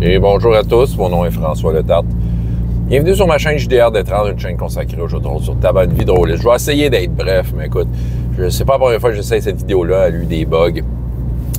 Et bonjour à tous, mon nom est François Letarte. Bienvenue sur ma chaîne JDR Détrempe, une chaîne consacrée aux jeux de rôle sur tabac, une vie de rôliste. Je vais essayer d'être bref, mais écoute, je sais pas la première fois que j'essaie cette vidéo-là, elle a eu des bugs.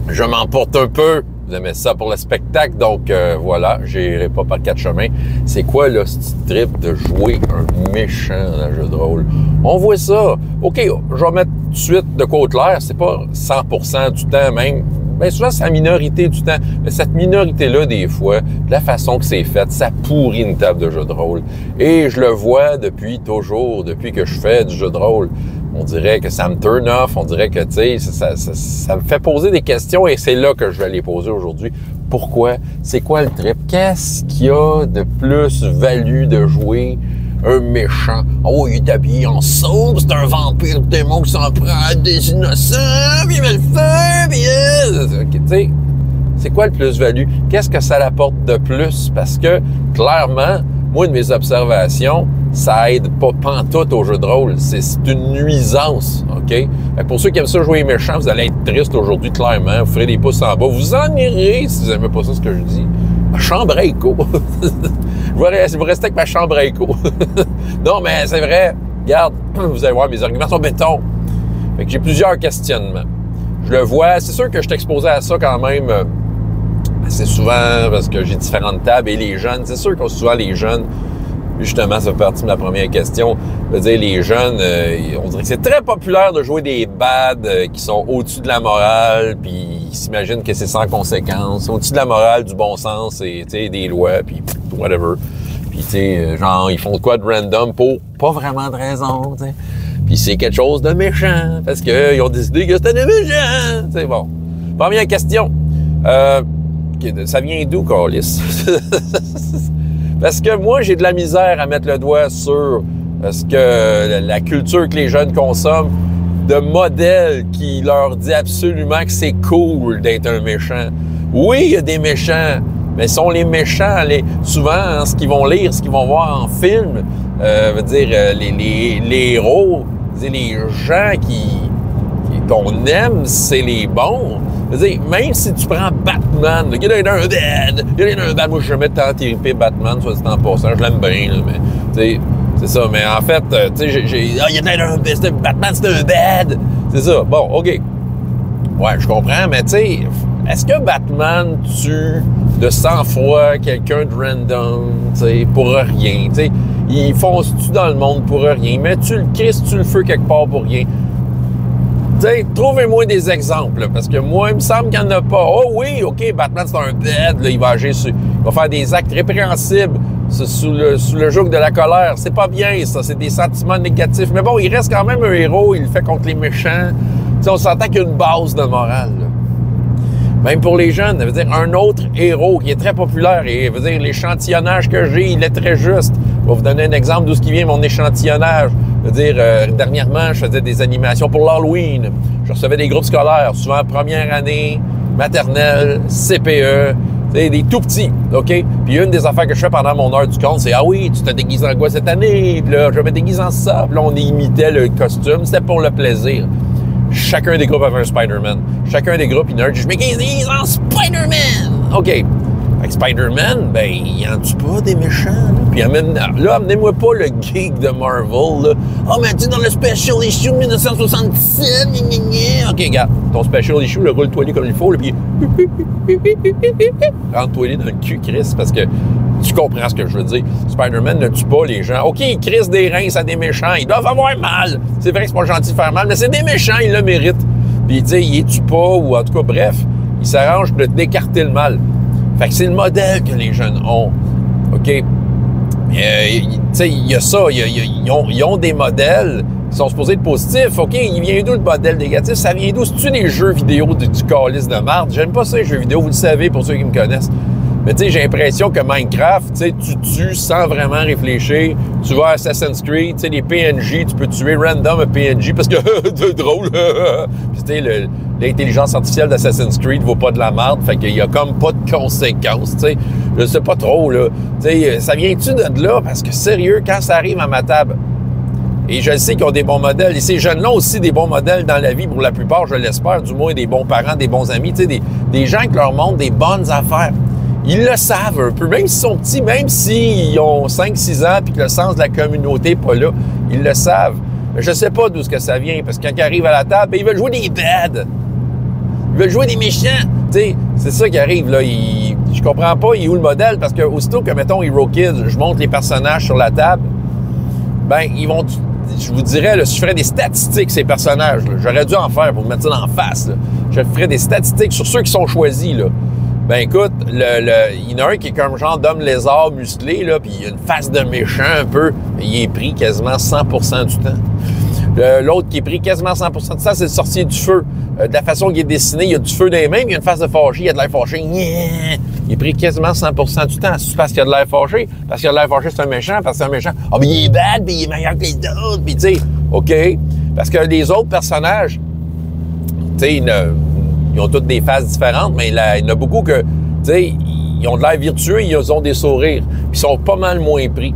Je m'emporte un peu, vous aimez ça pour le spectacle, donc voilà, j'irai pas par quatre chemins. C'est quoi là, ce trip de jouer un méchant dans un jeu de rôle? On voit ça. OK, je vais mettre tout de suite de quoi au clair, c'est pas 100% du temps même. Bien souvent, c'est la minorité du temps. Mais cette minorité-là, des fois, de la façon que c'est fait, ça pourrit une table de jeu de rôle. Et je le vois depuis toujours, depuis que je fais du jeu de rôle. On dirait que ça me turn off, on dirait que, tu sais, ça me fait poser des questions et c'est là que je vais les poser aujourd'hui. Pourquoi? C'est quoi le trip? Qu'est-ce qu'il y a de plus-value de jouer un méchant? Oh, il est habillé en sombre, c'est un vampire démon qui s'en prend à des innocents, puis il met le feu, puis... Tu sais, c'est quoi le plus-value? Qu'est-ce que ça apporte de plus? Parce que, clairement, moi, de mes observations, ça aide pas pantoute au jeu de rôle. C'est une nuisance, OK? Fait que pour ceux qui aiment ça jouer méchant, vous allez être triste aujourd'hui, clairement. Vous ferez des pouces en bas. Vous en irez si vous n'aimez pas ça, ce que je dis. Ma chambre à écho. Vous restez avec ma chambre à écho. Non, mais c'est vrai. Regarde, vous allez voir, mes arguments sont béton. Fait que j'ai plusieurs questionnements. Je le vois. C'est sûr que je suis exposé à ça quand même assez souvent parce que j'ai différentes tables et les jeunes. C'est sûr que souvent les jeunes, justement, ça fait partie de ma première question. Je veux dire, les jeunes, on dirait que c'est très populaire de jouer des bads qui sont au-dessus de la morale, puis ils s'imaginent que c'est sans conséquence. Au-dessus de la morale, du bon sens, et tu sais, des lois, puis whatever. Puis tu sais, genre, ils font quoi de random pour pas vraiment de raison, tu sais. Puis c'est quelque chose de méchant, parce qu'ils ont décidé que c'était des méchants. C'est bon. Première question. Ça vient d'où, Carlis? Parce que moi, j'ai de la misère à mettre le doigt sur ce que la culture que les jeunes consomment, de modèles qui leur dit absolument que c'est cool d'être un méchant. Oui, il y a des méchants, mais sont les méchants, souvent, hein, ce qu'ils vont lire, ce qu'ils vont voir en film, veut dire, les héros, les gens qu'on aime, c'est les bons. Je veux dire, même si tu prends Batman, il y en a un bad, moi je jamais tant trippé Batman, soit dit en passant, je l'aime bien, là, mais tu sais, c'est ça. Mais en fait, tu sais, il y en a un Batman, c'est un bad. C'est ça. Bon, OK. Ouais, je comprends, mais tu sais, est-ce que Batman tue de sang-froid quelqu'un de random, tu sais, pour rien? Tu sais, il fonce-tu dans le monde pour rien? Mets-tu le Christ, tu le feu quelque part pour rien? T'sais, trouvez-moi des exemples, là, parce que moi, il me semble qu'il n'y en a pas. Oh oui, OK, Batman, c'est un bad, là, il va agir il va faire des actes répréhensibles sous le joug de la colère. C'est pas bien, ça, c'est des sentiments négatifs. Mais bon, il reste quand même un héros, il le fait contre les méchants. T'sais, on s'entend qu'il y a une base de morale, là. Même pour les jeunes, ça veut dire un autre héros qui est très populaire, et veut dire l'échantillonnage que j'ai, il est très juste. Je vais vous donner un exemple d'où ce qui vient mon échantillonnage. Je veux dire, dernièrement, je faisais des animations pour l'Halloween. Je recevais des groupes scolaires, souvent première année, maternelle, CPE, des tout petits, OK? Puis une des affaires que je fais pendant mon heure du compte, c'est « Ah oui, tu te déguises en quoi cette année? » Puis là, je me déguise en ça. Puis là, on imitait le costume. C'était pour le plaisir. Chacun des groupes avait un Spider-Man. Chacun des groupes, il y en a un qui je me déguise en Spider-Man. OK. Avec Spider-Man, ben, il en tue pas des méchants, là. Puis là, amenez-moi pas le geek de Marvel, là. Ah, mais tu sais, dans le Special Issue 1977, OK, regarde, ton Special Issue, le roule-toi comme il faut, là, puis rentre-toi dans le cul, Chris, parce que tu comprends ce que je veux dire. Spider-Man ne tue pas les gens. OK, il crisse des reins à des méchants, ils doivent avoir mal. C'est vrai que c'est pas gentil de faire mal, mais c'est des méchants, ils le méritent. Puis, tu sais, ils les tuent pas, ou en tout cas, bref, ils s'arrangent d'écarter le mal. Fait que c'est le modèle que les jeunes ont, OK? Tu sais, il y a ça, ils ont des modèles qui sont supposés être positifs, OK? Il vient d'où le modèle négatif? Ça vient d'où? C'est-tu les jeux vidéo du calice de marde? J'aime pas ça, les jeux vidéo, vous le savez, pour ceux qui me connaissent. Mais tu sais, j'ai l'impression que Minecraft, tu sais, tu tues sans vraiment réfléchir. Tu vas à Assassin's Creed, tu sais, les PNJ, tu peux tuer random un PNJ parce que c'est drôle. Puis tu sais, l'intelligence artificielle d'Assassin's Creed vaut pas de la merde, fait qu'il y a comme pas de conséquences, tu sais. Je sais pas trop, là. Tu sais, ça vient-tu de là? Parce que sérieux, quand ça arrive à ma table, et je sais qu'ils ont des bons modèles, et ces jeunes-là ont aussi des bons modèles dans la vie, pour la plupart, je l'espère, du moins des bons parents, des bons amis, tu sais, des gens qui leur montrent des bonnes affaires. Ils le savent un peu, même s'ils sont petits, même s'ils ont 5-6 ans puis que le sens de la communauté n'est pas là, ils le savent. Mais je ne sais pas d'où ça vient, parce que quand ils arrivent à la table, ils veulent jouer des bad. Ils veulent jouer des méchants. T'sais, c'est ça qui arrive, là. Je comprends pas, il est où le modèle, parce que aussitôt que, mettons, Hero Kids, je montre les personnages sur la table, ben, ils vont... Je vous dirais, là, si je ferais des statistiques, ces personnages, j'aurais dû en faire pour me mettre ça en face, là. Je ferais des statistiques sur ceux qui sont choisis, là. Ben écoute, il y en a un qui est comme genre d'homme lézard musclé, là, puis il a une face de méchant un peu, mais il est pris quasiment 100% du temps. L'autre qui est pris quasiment 100% du temps, c'est le sorcier du feu. De la façon qu'il est dessiné, il y a du feu dans les mains, mais il y a une face de fâché, il y a de l'air fâché. Il est pris quasiment 100% du temps. C'est parce qu'il y a de l'air fâché. Parce qu'il y a de l'air fâché, c'est un méchant. Parce que c'est un méchant. Ah, mais il est bad, puis il est meilleur que les autres. Puis, tu sais, OK. Parce que les autres personnages, tu sais, ils ont toutes des faces différentes, mais il y en a beaucoup que, tu sais, ils ont de l'air virtueux, ils ont des sourires. Puis ils sont pas mal moins pris.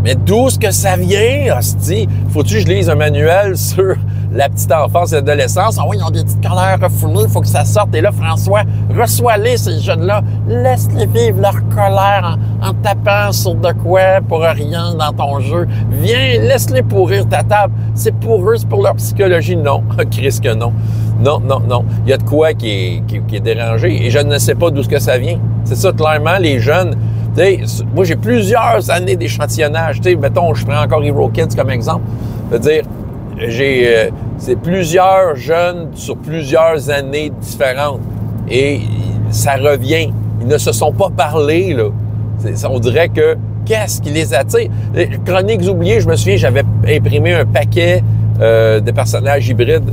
Mais d'où est-ce que ça vient, hostie? Faut-tu que je lise un manuel sur la petite enfance et l'adolescence? Ah oui, ils ont des petites colères refoulées, il faut que ça sorte. Et là, François, reçois-les, ces jeunes-là. Laisse-les vivre leur colère en tapant sur de quoi pour rien dans ton jeu. Viens, laisse-les pourrir ta table. C'est pour eux, c'est pour leur psychologie. Non, Christ que non. Non, non, non. Il y a de quoi qui est dérangé et je ne sais pas d'où est-ce que ça vient. C'est ça, clairement, les jeunes... T'sais, moi, j'ai plusieurs années d'échantillonnage. Mettons, je prends encore Hero Kids comme exemple. C'est-à-dire, c'est plusieurs jeunes sur plusieurs années différentes. Et ça revient. Ils ne se sont pas parlé, là. On dirait que, qu'est-ce qui les attire? Chroniques oubliées, je me souviens, j'avais imprimé un paquet de personnages hybrides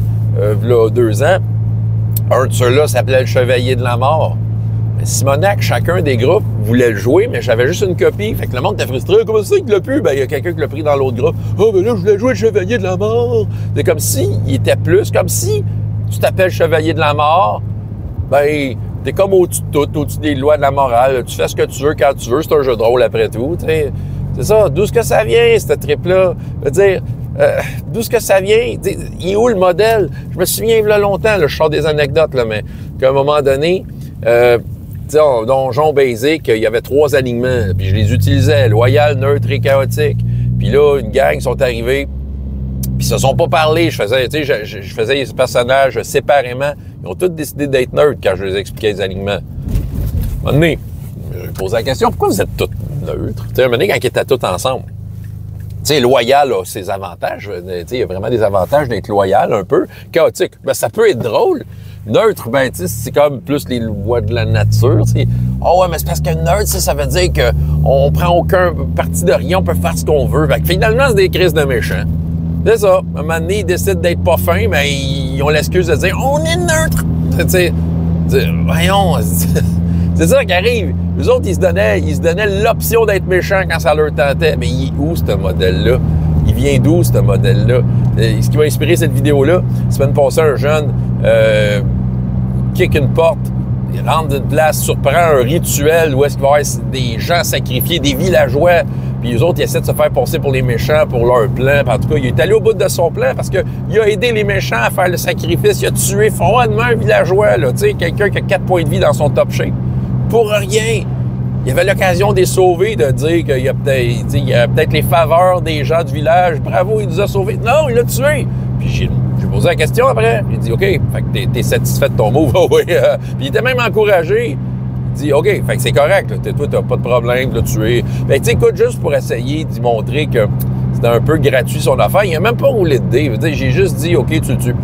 il y a 2 ans. Un de ceux-là s'appelait le Chevalier de la Mort. Simonac, chacun des groupes voulait le jouer, mais j'avais juste une copie. Fait que le monde était frustré. Comment ça qu'il l'a pu? Ben, il y a quelqu'un qui l'a pris dans l'autre groupe. Ah, ben là, je voulais jouer le Chevalier de la Mort. C'est comme si il était plus, comme si tu t'appelles Chevalier de la Mort. Ben, t'es comme au-dessus de tout, au-dessus des lois de la morale. Tu fais ce que tu veux quand tu veux. C'est un jeu de rôle après tout. T'sais. C'est ça. D'où est-ce que ça vient, cette trip-là? Je veux dire, d'où est-ce que ça vient? Il est où le modèle? Je me souviens, il y a longtemps, là, je sors des anecdotes, là, mais qu'à un moment donné, tu sais, Donjon Basic, il y avait 3 alignements, puis je les utilisais, loyal, neutre et chaotique. Puis là, une gang sont arrivés, puis ils se sont pas parlé. Je faisais les personnages séparément. Ils ont tous décidé d'être neutres quand je les expliquais les alignements. À un moment donné, je posais la question, pourquoi vous êtes tous neutres? Tu sais, à un moment donné, quand ils étaient tous ensemble. Tu sais, loyal a ses avantages. Tu sais, il y a vraiment des avantages d'être loyal un peu. Chaotique, ben ça peut être drôle. Neutre, ben, tu sais, c'est comme plus les lois de la nature, tu sais. Oh ouais, mais c'est parce que neutre, ça veut dire qu'on prend aucun parti de rien, on peut faire ce qu'on veut. Fait que finalement, c'est des crises de méchants. C'est ça. À un moment donné, ils décident d'être pas fins, mais ils ont l'excuse de dire « On est neutre! » Tu sais, voyons, c'est ça qui arrive. Eux autres, ils se donnaient l'option d'être méchants quand ça leur tentait. Mais il est où, ce modèle-là? Il vient d'où, ce modèle-là? Ce qui m'a inspiré cette vidéo-là, semaine passée, un jeune kick une porte, il rentre d'une place, surprend un rituel où est-ce qu'il va y avoir des gens sacrifiés, des villageois, puis les autres, ils essaient de se faire passer pour les méchants, pour leur plan. Puis en tout cas, il est allé au bout de son plan parce qu'il a aidé les méchants à faire le sacrifice. Il a tué froidement un villageois, là, tu sais, quelqu'un qui a 4 points de vie dans son top shape. Pour rien. Il avait l'occasion de les sauver, de dire qu'il y a peut-être les faveurs des gens du village. Bravo, il nous a sauvés. Non, il l'a tué. Puis j'ai posé la question après. Il dit, OK, fait que t'es satisfait de ton move. Oui. Puis il était même encouragé. Il dit, OK, fait que c'est correct. Là. Toi, t'as pas de problème de le tuer. Mais tu sais, écoute, juste pour essayer d'y montrer que c'était un peu gratuit son affaire, il a même pas roulé de dés. J'ai juste dit, OK, tu le tues.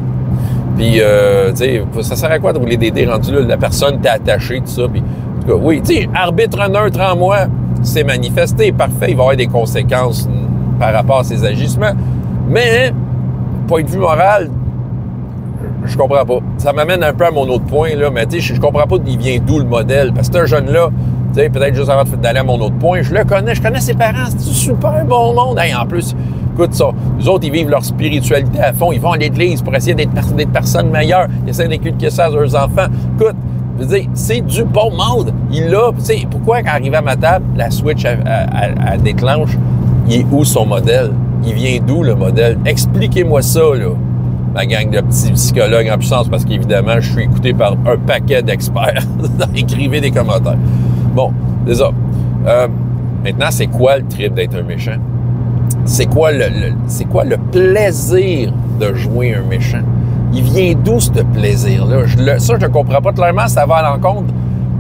Puis, tu sais, ça sert à quoi de rouler des dés rendus là? La personne t'est attachée, tout ça. Puis, en tout cas, oui, tu sais, arbitre neutre en moi, c'est manifesté, parfait, il va y avoir des conséquences par rapport à ses agissements. Mais, point de vue moral, je comprends pas. Ça m'amène un peu à mon autre point, là, mais tu sais, je comprends pas d'où vient d'où le modèle. Parce que c'est un jeune-là, tu sais, peut-être juste avant d'aller à mon autre point, je connais ses parents, c'est un super bon monde. Hey, en plus, écoute ça, les autres, ils vivent leur spiritualité à fond, ils vont à l'église pour essayer d'être personnes meilleures, ils essaient d'inculquer ça à leurs enfants. Écoute, je veux dire, c'est du bon monde. Il l'a, tu sais, pourquoi quand arrivé à ma table, la Switch, elle déclenche, il est où son modèle? Il vient d'où le modèle? Expliquez-moi ça, là, ma gang de petits psychologues en puissance, parce qu'évidemment, je suis écouté par un paquet d'experts. Écrivez des commentaires. Bon, c'est ça. Maintenant, c'est quoi le trip d'être un méchant? C'est quoi le plaisir de jouer un méchant? Il vient d'où ce plaisir-là? Ça, je ne comprends pas clairement. Ça va à l'encontre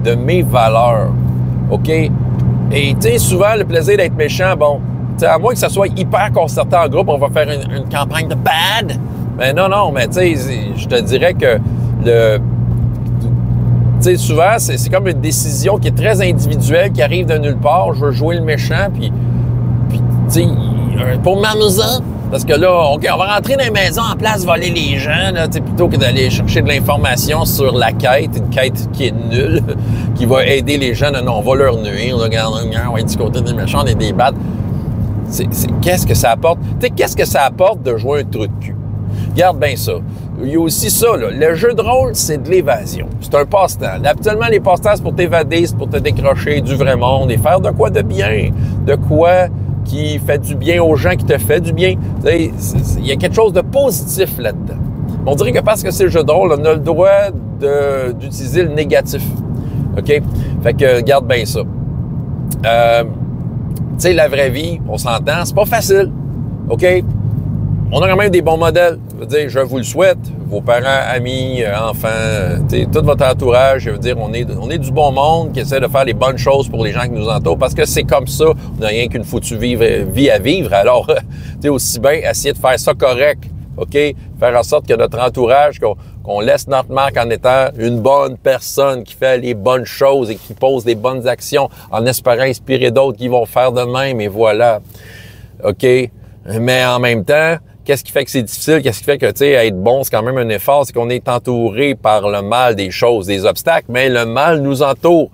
de mes valeurs. OK? Et tu sais, souvent, le plaisir d'être méchant, bon, à moins que ça soit hyper concerté en groupe, on va faire une campagne de bad. Mais non, mais tu sais, je te dirais que tu sais, souvent, c'est comme une décision qui est très individuelle, qui arrive de nulle part. Je veux jouer le méchant, puis tu sais, pour m'amuser. Parce que là, OK, on va rentrer dans les maisons en place, voler les gens, là, plutôt que d'aller chercher de l'information sur la quête, une quête qui est nulle, qui va aider les gens. Non, on va leur nuire. Regarde, on va être du côté des méchants, on est des battes. Qu'est-ce que ça apporte? Tu sais, qu'est-ce que ça apporte de jouer un trou de cul? Regarde bien ça. Il y a aussi ça, là. Le jeu de rôle, c'est de l'évasion. C'est un passe-temps. Habituellement, les passe-temps, c'est pour t'évader, c'est pour te décrocher du vrai monde et faire de quoi de bien. De quoi qui fait du bien aux gens, qui te fait du bien. Il y a quelque chose de positif là-dedans. On dirait que parce que c'est le jeu de rôle, on a le droit d'utiliser le négatif. OK? Fait que, regarde bien ça. Tu sais, la vraie vie, on s'entend, c'est pas facile. OK? On a quand même des bons modèles. Je veux dire, je vous le souhaite. Vos parents, amis, enfants, tout votre entourage, je veux dire, on est du bon monde qui essaie de faire les bonnes choses pour les gens qui nous entourent parce que c'est comme ça. On n'a rien qu'une foutue vie à vivre. Alors, tu sais, aussi bien essayer de faire ça correct. OK? Faire en sorte que notre entourage, qu'on laisse notre marque en étant une bonne personne qui fait les bonnes choses et qui pose des bonnes actions en espérant inspirer d'autres qui vont faire de même, et voilà. OK? Mais en même temps, qu'est-ce qui fait que c'est difficile? Qu'est-ce qui fait que, tu sais, être bon, c'est quand même un effort? C'est qu'on est entouré par le mal des choses, des obstacles, mais le mal nous entoure.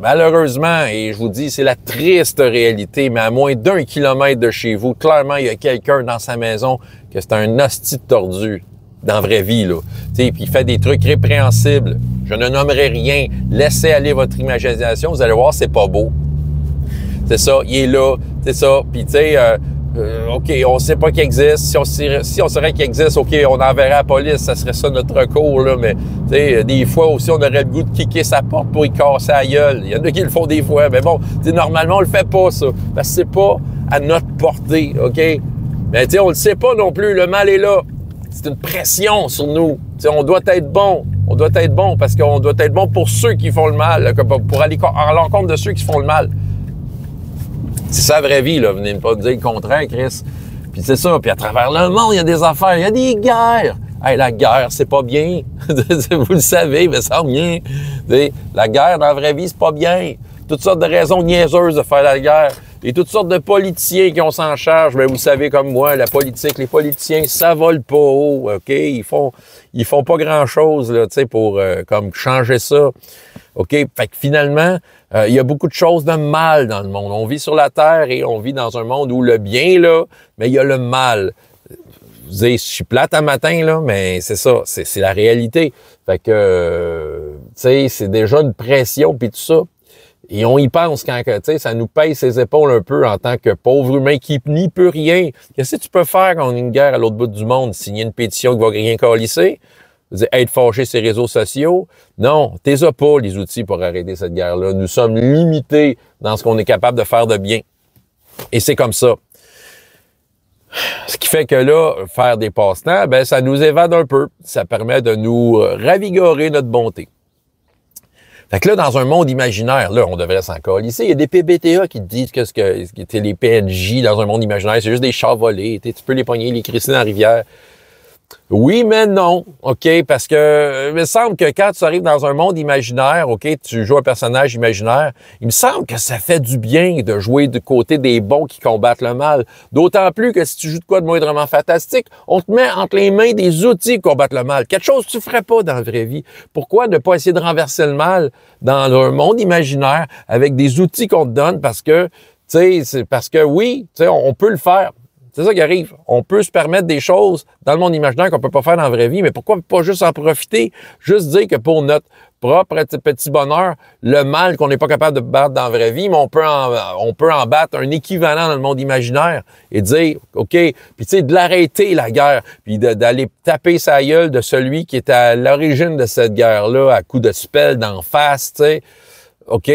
Malheureusement, et je vous dis, c'est la triste réalité, mais à moins d'1 kilomètre de chez vous, clairement, il y a quelqu'un dans sa maison que c'est un hostie de tordu dans la vraie vie, là. Tu sais, puis il fait des trucs répréhensibles. Je ne nommerai rien. Laissez aller votre imagination, vous allez voir, c'est pas beau. C'est ça, il est là, c'est ça. Puis tu sais, OK, on sait pas qu'il existe. Si on saurait qu'il existe, OK, on enverrait la police, ça serait ça notre recours, là. Mais, tu sais, des fois aussi, on aurait le goût de kicker sa porte pour y casser la gueule. Il y en a qui le font des fois. Mais bon, tu sais, normalement, on le fait pas, ça. Parce que c'est pas à notre portée, OK? Mais, tu sais, on le sait pas non plus. Le mal est là. C'est une pression sur nous. Tu sais, on doit être bon. On doit être bon parce qu'on doit être bon pour ceux qui font le mal, pour aller à l'encontre de ceux qui font le mal. C'est ça la vraie vie, là. Venez pas me dire le contraire, Chris. Puis c'est ça. Puis à travers le monde, il y a des affaires. Il y a des guerres. Hey, la guerre, c'est pas bien. Vous le savez, mais ça bien. La guerre, dans la vraie vie, c'est pas bien. Toutes sortes de raisons niaiseuses de faire la guerre. Et toutes sortes de politiciens qui ont s'en charge. Mais vous le savez comme moi, la politique, les politiciens, ça vole pas haut, OK? Ils font pas grand-chose, là, tu sais, pour comme changer ça. OK? Fait que finalement, il y a beaucoup de choses de mal dans le monde. On vit sur la Terre et on vit dans un monde où le bien, là, mais il y a le mal. Vous savez, je suis plate à matin, là, mais c'est ça, c'est la réalité. Fait que, tu sais, c'est déjà une pression puis tout ça. Et on y pense quand, tu sais, ça nous pèse ses épaules un peu en tant que pauvre humain qui n'y peut rien. Qu'est-ce que tu peux faire quand on a une guerre à l'autre bout du monde? Signer une pétition qui va rien calisser? Être fâché sur les réseaux sociaux? Non, t'es pas les outils pour arrêter cette guerre-là. Nous sommes limités dans ce qu'on est capable de faire de bien. Et c'est comme ça. Ce qui fait que là, faire des passe-temps, ben ça nous évade un peu. Ça permet de nous ravigorer notre bonté. Fait que là, dans un monde imaginaire, là, on devrait s'en calisser. Il y a des PBTA qui te disent que c'est les PNJ dans un monde imaginaire, c'est juste des chats volés. Tu peux les pogner, les crisser dans la rivière. Oui, mais non, OK? Parce que il me semble que quand tu arrives dans un monde imaginaire, OK, tu joues un personnage imaginaire, il me semble que ça fait du bien de jouer du côté des bons qui combattent le mal. D'autant plus que si tu joues de quoi de moindrement fantastique, on te met entre les mains des outils qui combattent le mal. Quelque chose que tu ferais pas dans la vraie vie. Pourquoi ne pas essayer de renverser le mal dans un monde imaginaire avec des outils qu'on te donne? Parce que, tu sais, parce que oui, tu sais, on peut le faire. C'est ça qui arrive. On peut se permettre des choses dans le monde imaginaire qu'on peut pas faire dans la vraie vie, mais pourquoi pas juste en profiter? Juste dire que pour notre propre petit bonheur, le mal qu'on n'est pas capable de battre dans la vraie vie, mais on peut en battre un équivalent dans le monde imaginaire et dire, OK, puis tu sais, de l'arrêter la guerre, puis d'aller taper sa gueule de celui qui est à l'origine de cette guerre-là à coups de spell d'en face, tu sais. OK,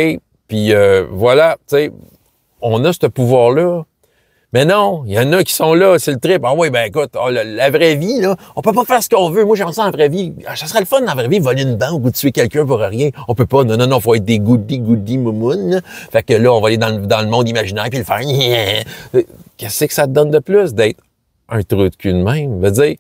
puis voilà, tu sais, on a ce pouvoir-là. Mais non, il y en a qui sont là, c'est le trip. Ah oui, ben écoute, la vraie vie, là, on peut pas faire ce qu'on veut. Moi, j'aime ça en vraie vie. Ça serait le fun dans la vraie vie, voler une banque ou tuer quelqu'un pour rien. On peut pas. Non, faut être des goody moumounes. Fait que là, on va aller dans le monde imaginaire puis le faire. Qu'est-ce que ça te donne de plus d'être un trou de cul de même? Je veux dire,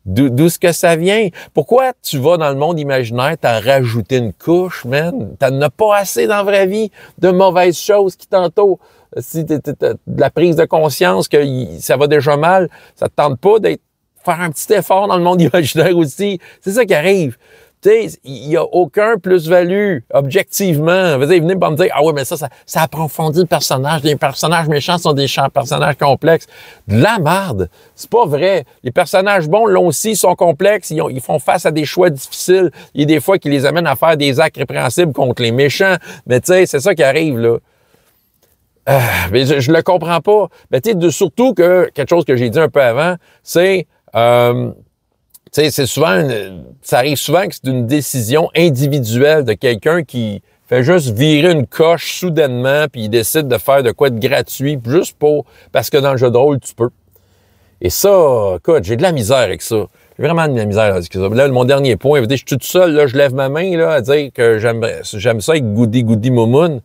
d'où est-ce que ça vient? Pourquoi tu vas dans le monde imaginaire, t'as rajouté une couche, man? T'en as pas assez dans la vraie vie de mauvaises choses qui t'entourent. Si t'as de la prise de conscience que ça va déjà mal, ça te tente pas d'être faire un petit effort dans le monde imaginaire aussi. C'est ça qui arrive. Tu sais, il n'y a aucun plus-value, objectivement. Vous venez pas me dire, ah oui, mais ça approfondit le personnage. Les personnages méchants sont des personnages complexes. De la merde. C'est pas vrai. Les personnages bons, là aussi, sont complexes. Ils font face à des choix difficiles. Il y a des fois qui les amènent à faire des actes répréhensibles contre les méchants. Mais tu sais, c'est ça qui arrive, là. Mais je le comprends pas. Mais tu sais, surtout que quelque chose que j'ai dit un peu avant, c'est tu sais, c'est souvent, ça arrive souvent que c'est une décision individuelle de quelqu'un qui fait juste virer une coche soudainement puis il décide de faire de quoi de gratuit juste parce que dans le jeu de rôle, tu peux. Et ça, écoute, j'ai de la misère avec ça. J'ai vraiment de la misère avec ça. Là, mon dernier point, je suis tout seul, là, je lève ma main là, à dire que j'aime ça avec Goody Moumoun.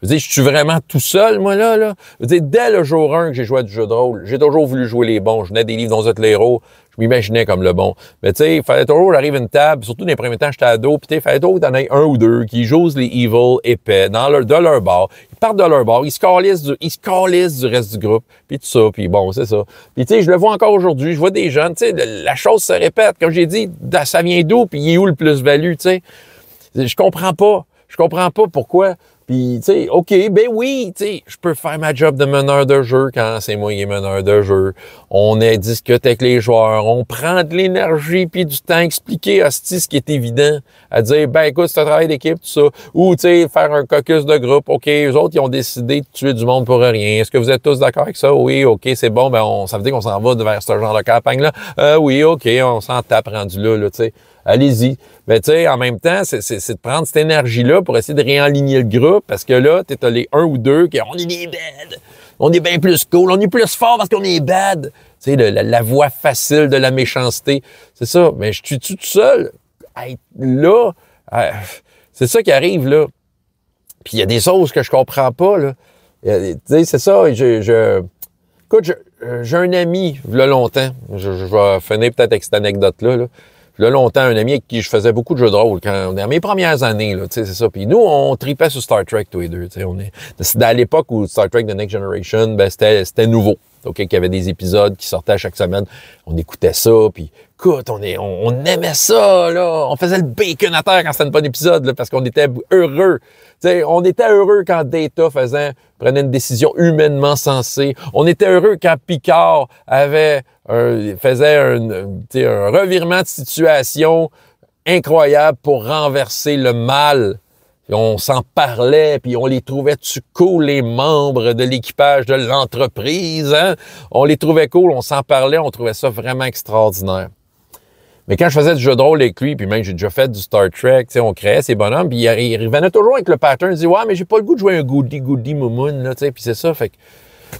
Je suis vraiment tout seul, moi, là. Dès le jour 1 que j'ai joué à du jeu de rôle, j'ai toujours voulu jouer les bons. Je venais des livres dont les héros. Je m'imaginais comme le bon. Mais tu sais, il fallait toujours j'arrive à une table, surtout dans les premiers temps, j'étais ado, puis il fallait toujours que t'en aies un ou deux qui jouent les evil épais de leur bar. Ils partent de leur bar, ils se calissent du reste du groupe, puis tout ça, puis bon, c'est ça. Puis tu sais, je le vois encore aujourd'hui, je vois des jeunes, tu sais, la chose se répète. Comme j'ai dit, ça vient d'où, puis il est où le plus-value, tu sais. Je comprends pas pourquoi. Puis, tu sais, OK, ben oui, tu sais, je peux faire ma job de meneur de jeu quand c'est moi qui est meneur de jeu. On discute avec les joueurs, on prend de l'énergie puis du temps à expliquer à ce qui est évident, à dire, ben écoute, c'est un travail d'équipe, tout ça. Ou, tu sais, faire un caucus de groupe. OK, eux autres, ils ont décidé de tuer du monde pour rien. Est-ce que vous êtes tous d'accord avec ça? Oui, OK, c'est bon, ben ça veut dire qu'on s'en va vers ce genre de campagne-là. Oui, OK, on s'en tape rendu là, tu sais. Allez-y. Mais tu sais, en même temps, c'est de prendre cette énergie-là pour essayer de réaligner le groupe parce que là, t'as les un ou deux qui on est des bad, on est bien plus cool, on est plus fort parce qu'on est bad. Tu sais, la voix facile de la méchanceté. C'est ça. Mais je suis tout seul à être là. C'est ça qui arrive, là. Puis il y a des choses que je comprends pas, là. Tu sais, c'est ça. Écoute, j'ai un ami, il y a longtemps. Je vais finir peut-être avec cette anecdote-là, là. Là, longtemps, un ami avec qui je faisais beaucoup de jeux de rôle dans mes premières années, là, tu sais, c'est ça. Puis nous, on tripait sur Star Trek, tous les deux, tu sais. C'était à l'époque où Star Trek The Next Generation, ben, c'était nouveau. OK, qu'il y avait des épisodes qui sortaient chaque semaine. On écoutait ça, puis écoute, on aimait ça, là. On faisait le bacon à terre quand c'était un bon épisode, là, parce qu'on était heureux. T'sais, on était heureux quand Data prenait une décision humainement sensée. On était heureux quand Picard faisait un revirement de situation incroyable pour renverser le mal. Et on s'en parlait, puis on les trouvait-tu cool, les membres de l'équipage de l'entreprise, hein? On les trouvait cool, on s'en parlait, on trouvait ça vraiment extraordinaire. Mais quand je faisais du jeu de rôle avec lui, puis même j'ai déjà fait du Star Trek, on créait ces bonhommes, puis il revenait toujours avec le pattern, il disait « Ouais, mais j'ai pas le goût de jouer un goody moumoun, là, tu sais, puis c'est ça. » Fait que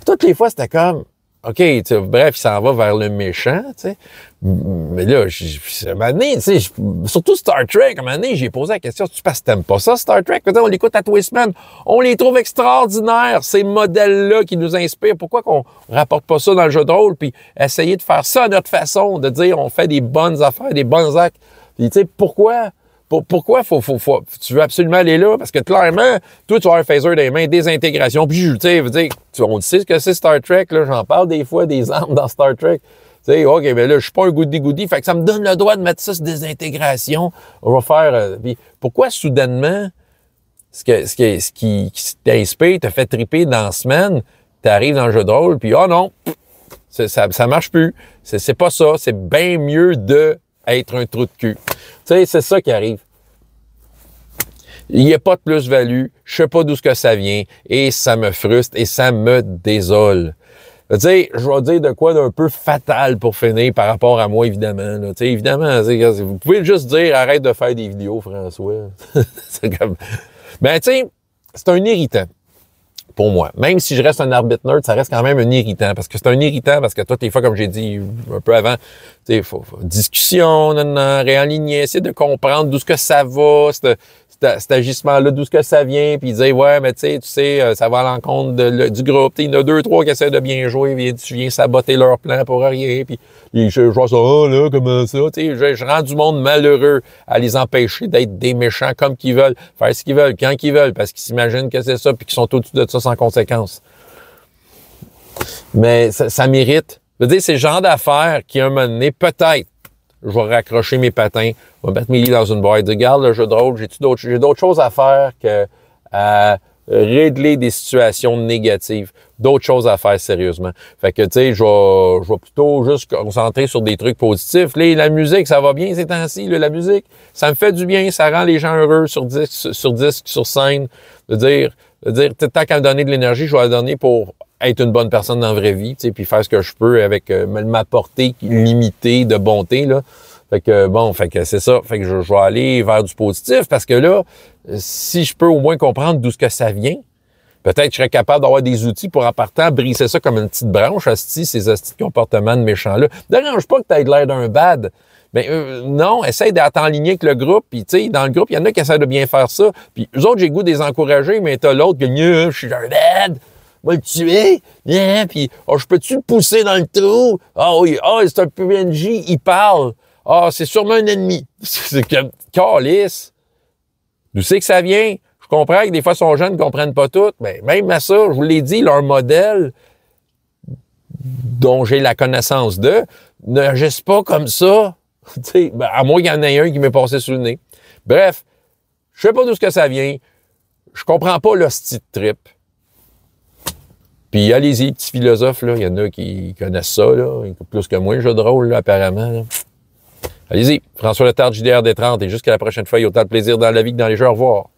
toutes les fois, c'était comme OK, bref, il s'en va vers le méchant, tu sais. Mais là, à un moment donné, tu sais, surtout Star Trek, à un moment donné, j'ai posé la question, tu penses que t'aimes pas ça, Star Trek? On l'écoute à tous les semaines. On les trouve extraordinaires, ces modèles-là qui nous inspirent. Pourquoi qu'on rapporte pas ça dans le jeu de rôle, puis essayer de faire ça à notre façon, de dire on fait des bonnes affaires, des bons actes. Puis, tu sais, pourquoi tu veux absolument aller là? Parce que clairement, toi, tu as un phaser des mains, des intégrations, puis tu sais, on sait ce que c'est Star Trek, là, j'en parle des fois, des armes dans Star Trek. Tu sais, OK, mais là, je suis pas un goody, fait que ça me donne le droit de mettre ça sur des intégrations. On va faire... puis pourquoi, soudainement, ce qui t'inspire, te fait triper dans la semaine, t'arrives dans le jeu de rôle, puis oh non, ça marche plus. C'est pas ça. C'est bien mieux de être un trou de cul. Tu sais, c'est ça qui arrive. Il n'y a pas de plus-value, je sais pas d'où que ça vient, et ça me frustre, et ça me désole. Tu sais, je vais dire de quoi d'un peu fatal pour finir par rapport à moi, évidemment. Tu sais, évidemment, vous pouvez juste dire « Arrête de faire des vidéos, François. » C'est comme... Ben, tu sais, c'est un irritant pour moi. Même si je reste un arbitre neutre, ça reste quand même un irritant. Parce que c'est un irritant, parce que toi, des fois, comme j'ai dit un peu avant, tu sais, faut discussion, réaligner, essayer de comprendre d'où ce que ça va, cet agissement-là, d'où ce que ça vient, puis dire, ouais, mais tu sais, ça va à l'encontre du groupe. Il y en a 2-3 qui essaient de bien jouer, tu viens saboter leur plan pour rien, puis je vois ça, oh là, comment ça, tu sais, je rends du monde malheureux à les empêcher d'être des méchants comme qu'ils veulent, faire ce qu'ils veulent, quand qu'ils veulent, parce qu'ils s'imaginent que c'est ça, puis qu'ils sont au-dessus de ça sans conséquence. Mais ça mérite. Je veux dire, c'est le genre d'affaires qui, à un moment donné, peut-être, je vais raccrocher mes patins, je vais mettre mes lits dans une boîte, dire, regarde le jeu de rôle, j'ai d'autres choses à faire que à régler des situations négatives, d'autres choses à faire sérieusement. Fait que, tu sais, je vais plutôt juste concentrer sur des trucs positifs. Là, la musique, ça va bien ces temps-ci, la musique, ça me fait du bien, ça rend les gens heureux sur disque, sur scène, de dire tant qu'à me donner de l'énergie, je vais la donner pour être une bonne personne dans la vraie vie, tu sais, puis faire ce que je peux avec ma portée limitée de bonté, là. Fait que, bon, c'est ça. Fait que je vais aller vers du positif parce que là, si je peux au moins comprendre d'où ce que ça vient, peut-être que je serais capable d'avoir des outils pour, en partant, briser ça comme une petite branche, ces hosties de comportements de méchants-là. Dérange pas que tu aies l'air d'un bad. Mais non, essaye d'être en ligne avec le groupe. Puis, tu sais, dans le groupe, il y en a qui essaient de bien faire ça. Puis, eux autres, j'ai le goût de les encourager, mais t'as l'autre qui dit, je suis un bad. Va le tuer, puis je peux-tu le pousser dans le trou? Ah oui, c'est un PNJ, il parle. C'est sûrement un ennemi. C'est comme, calice. D'où c'est que ça vient? Je comprends que des fois, ils sont jeunes, ils ne comprennent pas tout, mais même à ça, je vous l'ai dit, leur modèle, dont j'ai la connaissance de, n'agissent pas comme ça. À moins qu'il y en ait un qui m'est passé sous le nez. Bref, je sais pas d'où ce que ça vient. Je comprends pas l'hostie de trip. Puis allez-y, petits philosophes, là, il y en a qui connaissent ça, là, plus que moi, le jeu de rôle, là, apparemment. Là. Allez-y, François Letarte, JDR des 30, et jusqu'à la prochaine fois, il y a autant de plaisir dans la vie que dans les jeux. Au revoir.